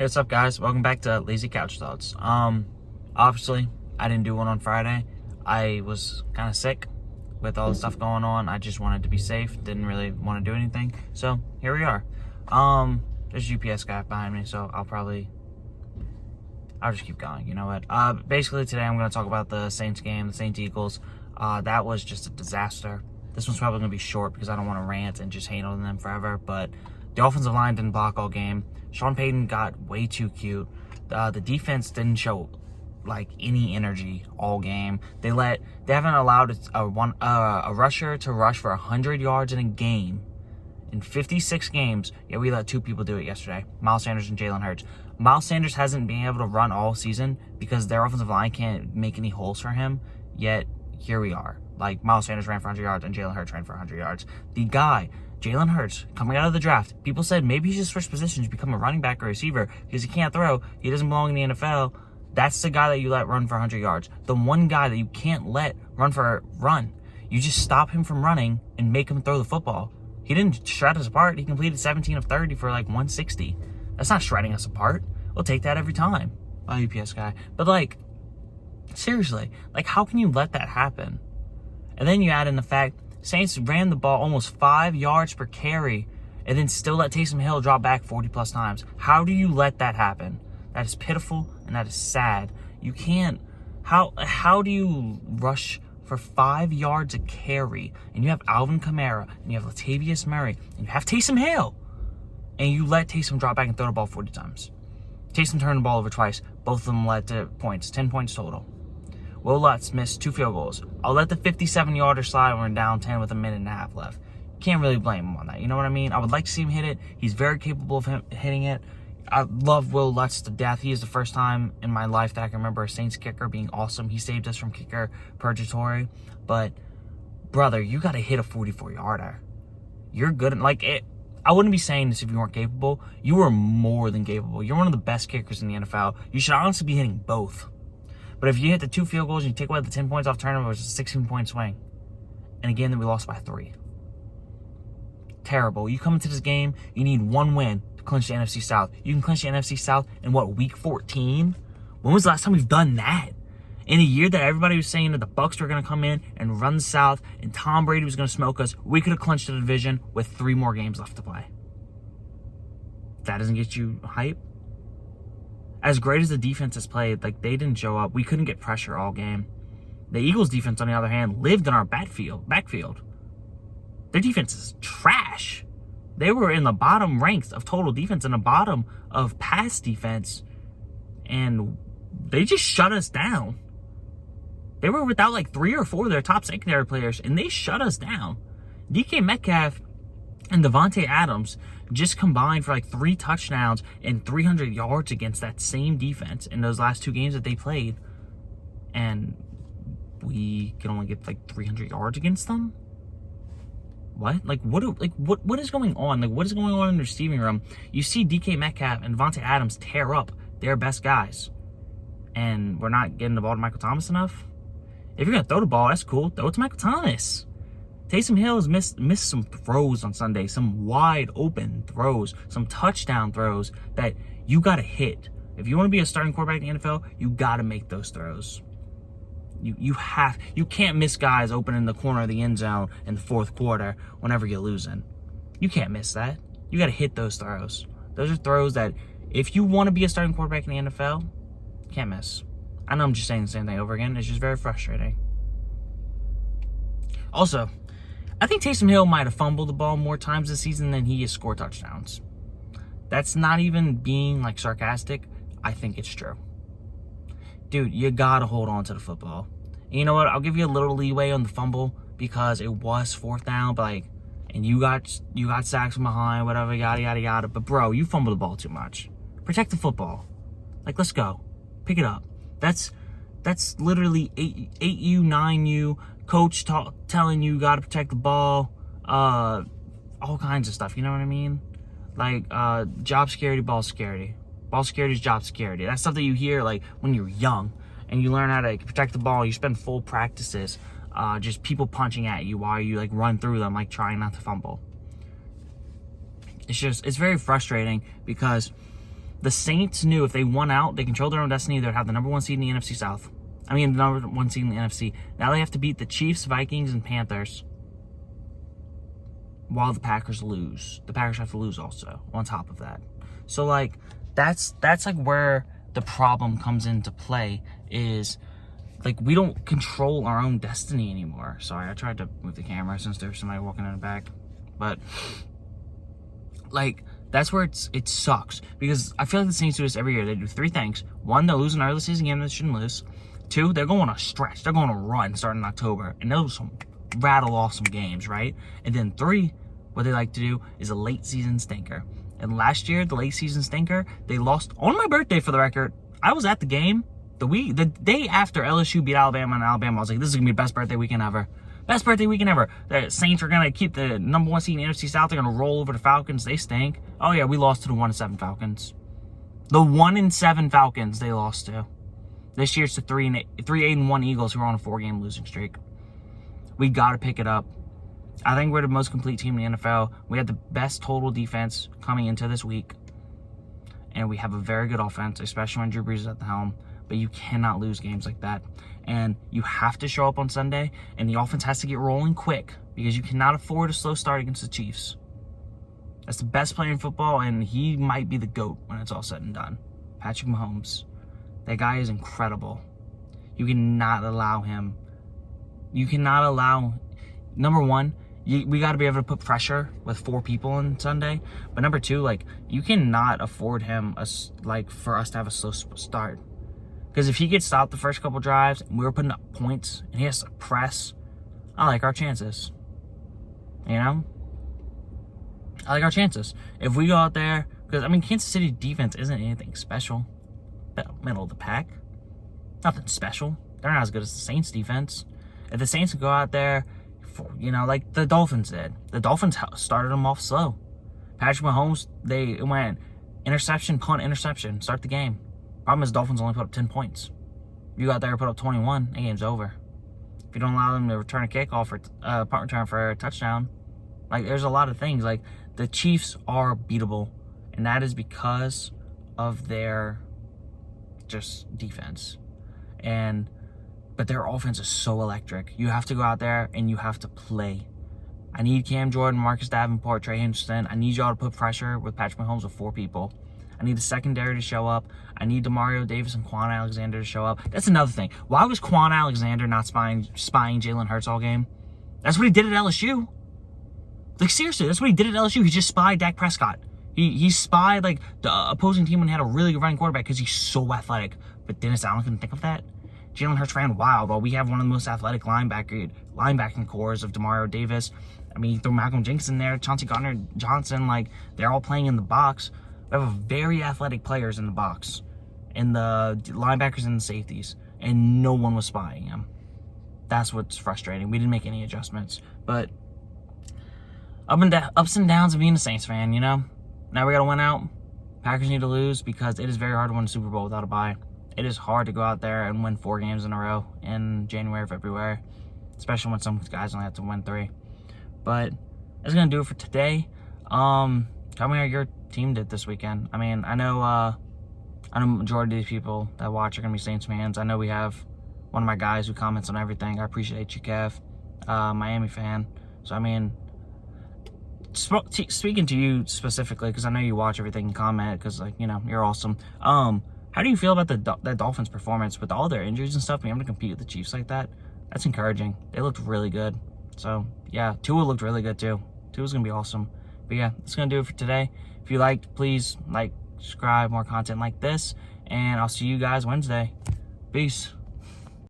Hey, what's up, guys? Welcome back to Lazy Couch Thoughts. Obviously, I didn't do one on Friday. I was kind of sick with all the stuff going on. I just wanted to be safe. Didn't really want to do anything. So, here we are. There's a UPS guy behind me, so I'll just keep going. You know what? Basically, today I'm going to talk about the Saints game, the Saints-Eagles. That was just a disaster. This one's probably going to be short because I don't want to rant and just hate on them forever, but the offensive line didn't block all game. Sean Payton got way too cute. The defense didn't show like any energy all game. They haven't allowed a rusher to rush for 100 yards in a game in 56 games. Yeah, we let two people do it yesterday, Miles Sanders and Jalen Hurts. Miles Sanders hasn't been able to run all season because their offensive line can't make any holes for him. Yet here we are. Like, Miles Sanders ran for 100 yards and Jalen Hurts ran for 100 yards. The guy, Jalen Hurts, coming out of the draft, people said maybe he's just switch positions, become a running back or receiver because he can't throw. He doesn't belong in the NFL. That's the guy that you let run for 100 yards. The one guy that you can't let run. You just stop him from running and make him throw the football. He didn't shred us apart. He completed 17 of 30 for like 160. That's not shredding us apart. We'll take that every time. UPS guy. But like, seriously, like, how can you let that happen? And then you add in the fact Saints ran the ball almost 5 yards per carry and then still let Taysom Hill drop back 40 plus times. How do you let that happen? That is pitiful and that is sad. You can't. How do you rush for 5 yards a carry and you have Alvin Kamara and you have Latavius Murray and you have Taysom Hill and you let Taysom drop back and throw the ball 40 times? Taysom turned the ball over twice. Both of them led to points, 10 points total. Will Lutz missed 2 field goals. I'll let the 57-yarder slide when we're down 10 with a minute and a half left. Can't really blame him on that. You know what I mean? I would like to see him hit it. He's very capable of hitting it. I love Will Lutz to death. He is the first time in my life that I can remember a Saints kicker being awesome. He saved us from kicker purgatory. But, brother, you got to hit a 44-yarder. You're good at, like, it. I wouldn't be saying this if you weren't capable. You were more than capable. You're one of the best kickers in the NFL. You should honestly be hitting both. But if you hit the 2 field goals and you take away the 10 points off turnover, it's a 16-point swing. And again, then we lost by 3. Terrible. You come into this game, you need 1 win to clinch the NFC South. You can clinch the NFC South in, week 14? When was the last time we've done that? In a year that everybody was saying that the Bucs were going to come in and run the South and Tom Brady was going to smoke us, we could have clinched the division with 3 more games left to play. That doesn't get you hype? As great as the defense has played, like, they didn't show up. We couldn't get pressure all game. The Eagles' defense, on the other hand, lived in our backfield. Their defense is trash. They were in the bottom ranks of total defense and the bottom of pass defense, and they just shut us down. They were without like 3 or 4 of their top secondary players, and they shut us down. DK Metcalf and Devontae Adams just combined for like 3 touchdowns and 300 yards against that same defense in those last 2 games that they played. And we can only get like 300 yards against them? What? What is going on? Like, what is going on in the receiving room? You see DK Metcalf and Devontae Adams tear up their best guys. And we're not getting the ball to Michael Thomas enough? If you're going to throw the ball, that's cool. Throw it to Michael Thomas. Taysom Hill has missed some throws on Sunday, some wide open throws, some touchdown throws that you got to hit. If you want to be a starting quarterback in the NFL, you got to make those throws. You can't miss guys open in the corner of the end zone in the 4th quarter whenever you're losing. You can't miss that. You got to hit those throws. Those are throws that if you want to be a starting quarterback in the NFL, you can't miss. I know I'm just saying the same thing over again. It's just very frustrating. Also, I think Taysom Hill might have fumbled the ball more times this season than he has scored touchdowns. That's not even being like sarcastic. I think it's true. Dude, you gotta hold on to the football. And you know what? I'll give you a little leeway on the fumble because it was 4th down, but like, and you got sacks from behind, whatever, yada yada yada. But bro, you fumbled the ball too much. Protect the football. Like, let's go. Pick it up. That's literally 8U, 9U. Coach telling you got to protect the ball, all kinds of stuff, you know what I mean? Like, job security, ball security. Ball security is job security. That's stuff that you hear, like, when you're young, and you learn how to protect the ball. You spend full practices, just people punching at you while you, like, run through them, like, trying not to fumble. It's very frustrating because The Saints knew if they won out, they controlled their own destiny, they'd have the number 1 seed in the NFC South. I mean, the number 1 seed in the NFC. Now they have to beat the Chiefs, Vikings, and Panthers while the Packers lose. The Packers have to lose also on top of that. So, like, that's like where the problem comes into play is, like, we don't control our own destiny anymore. Sorry, I tried to move the camera since there's somebody walking in the back. But, like, that's where it sucks. Because I feel like the Saints do this every year. They do 3 things. 1, they'll lose an early season game that they shouldn't lose. 2, they're going on a stretch. They're going on a run starting in October. And they'll rattle off some games, right? And then 3, what they like to do is a late season stinker. And last year, the late season stinker, they lost on my birthday, for the record. I was at the game. The day after LSU beat Alabama in Alabama, I was like, this is going to be the best birthday weekend ever. Best birthday weekend ever. The Saints are going to keep the number 1 seed in the NFC South. They're going to roll over the Falcons. They stink. Oh, yeah, we lost to the 1-7 Falcons. The 1-7 Falcons they lost to. This year's the 3-8-1 Eagles, who are on a 4-game losing streak. We got to pick it up. I think we're the most complete team in the NFL. We had the best total defense coming into this week. And we have a very good offense, especially when Drew Brees is at the helm. But you cannot lose games like that. And you have to show up on Sunday, and the offense has to get rolling quick because you cannot afford a slow start against the Chiefs. That's the best player in football, and he might be the GOAT when it's all said and done. Patrick Mahomes. That guy is incredible. You cannot allow him. You cannot allow... Number 1, we got to be able to put pressure with 4 people on Sunday. But number 2, like, you cannot afford him, for us to have a slow start. Because if he gets stopped the first couple drives and we were putting up points and he has to press, I like our chances. You know? I like our chances. If we go out there, because, I mean, Kansas City defense isn't anything special. Middle of the pack. Nothing special. They're not as good as the Saints defense. If the Saints go out there, like the Dolphins did. The Dolphins started them off slow. Patrick Mahomes, they went interception, punt, interception, start the game. Problem is, Dolphins only put up 10 points. You go out there and put up 21, the game's over. If you don't allow them to return a kickoff or punt return for a touchdown, like, there's a lot of things. Like, the Chiefs are beatable, and that is because of their just defense. But their offense is so electric. You have to go out there and you have to play. I need Cam Jordan, Marcus Davenport, Trey Henderson. I need y'all to put pressure with Patrick Mahomes with 4 people. I need the secondary to show up. I need Demario Davis and Quan Alexander to show up. That's another thing. Why was Quan Alexander not spying Jalen Hurts all game? That's what he did at LSU. Like, seriously, that's what he did at LSU. He just spied Dak Prescott. He spied, like, the opposing team when he had a really good running quarterback because he's so athletic. But Dennis Allen couldn't think of that. Jalen Hurts ran wild, while we have one of the most athletic linebacking cores of Demario Davis. I mean, you throw Malcolm Jenkins in there, Chauncey Gardner-Johnson, like, they're all playing in the box. We have very athletic players in the box, and the linebackers and the safeties, and no one was spying him. That's what's frustrating. We didn't make any adjustments, but ups and downs of being a Saints fan, you know? Now we got to win out. Packers need to lose because it is very hard to win a Super Bowl without a bye. It is hard to go out there and win 4 games in a row in January, February, especially when some guys only have to win 3. But that's going to do it for today. Tell me how your team did this weekend. I mean, I know majority of these people that watch are going to be Saints fans. I know we have one of my guys who comments on everything. I appreciate you, Kev. Miami fan. So, I mean, speaking to you specifically, because I know you watch everything and comment, because, like, you know, you're awesome. How do you feel about the Dolphins' performance with all their injuries and stuff? Being able to compete with the Chiefs like that? That's encouraging. They looked really good. So, yeah, Tua looked really good, too. Tua's going to be awesome. But, yeah, that's going to do it for today. If you liked, please like, subscribe, more content like this. And I'll see you guys Wednesday. Peace.